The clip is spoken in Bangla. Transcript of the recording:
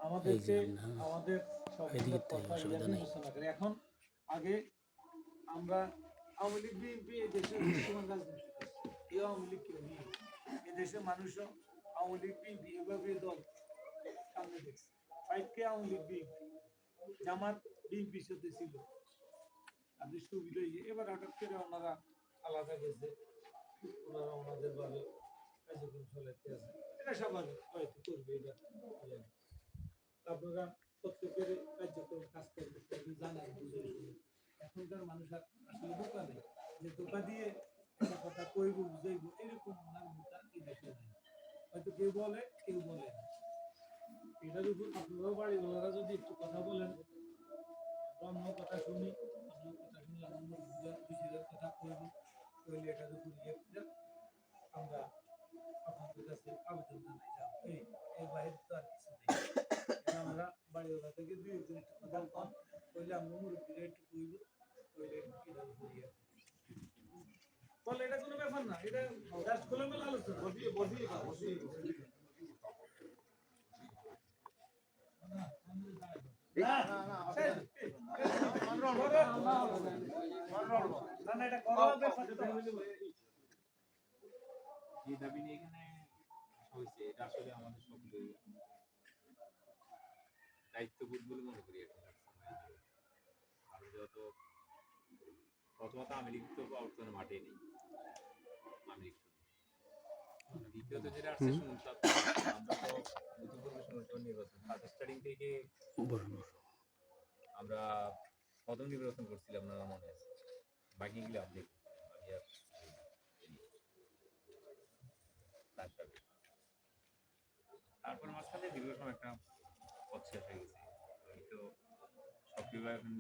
আমাদেরকে আমাদের সবগুলো কথা বিবেচনা করে। এখন আগে আমরা আওয়ামী লীগ বিএনপি এই দেশের বর্তমান রাজনীতি করছে, কেউ আওয়ামী লীগ কেউ নেই। এদেশের মানুষও আওয়ামী লীগ বিএনপি এভাবে দল সামনে দেখছে। ফাইটকে আওয়ামী লীগ বিএনপি জামাত বিএনপির সাথে ছিল, তাদের সুবিধা এবার হঠাৎ করে ওনারা আলাদা গেছে, ওনারা ওনাদের ভাবে কার্যক্রম চালাইতে আছে। এটা স্বাভাবিক, হয়তো করবে এটা। আপনারা প্রত্যেকের কার্যক্রম কাজ করবে জানেন, বুঝে শুনে। এখনকার মানুষ আসলে ধোকা নেই, যে ধোকা দিয়ে একটা কথা কইব বুঝাইব, এরকম ওনার ভূতা এই দেশে নাই। হয়তো কেউ বলে কেউ বলে না। এটার উপর আপনারাও বাড়িওয়ালারা যদি একটু কথা বলেন, অন্য কথা শুনি, অন্য কথা শুনলাম, অন্য বিষয়ের কথা কইব, কইলে এটার উপর ইয়ে করে আমরা আপনাদের কাছে আবেদন জানাই যাব। এই বাইরে তো আর কিছু নেই। আমরা বাড়িওয়ালা থেকে দুই একজন একটু কথা কম কইলে আমরা মুরব্বীরা একটু কইব, কইলে এটার উপর ইয়ে বলে। এটা কোনো ব্যাপার না, এটা জাস্ট খোলামেলা আলোচনা। যে দাবি নিয়ে এখানে হয়েছে, এটা আসলে আমাদের সকলের দায়িত্ববোধ বলে মনে করি। এখন আমি যত প্রথমত আমি লীগ তো বর্তমানে মাঠে নেই, আমি লীগ দ্বিতীয়ত যেটা আসছে শুনতাম, আমরা তো ইতিপূর্বে শুনতাম নির্বাচন স্টার্টিং থেকে আমরা প্রথম নির্বাচন করছিলাম না, মনে আছে? বাকিগুলো আপনি আমি আর তারপর মাঝখানে দীর্ঘ সময় একটা পথ শেষ হয়ে গেছে। তো সক্রিয়ভাবে এখন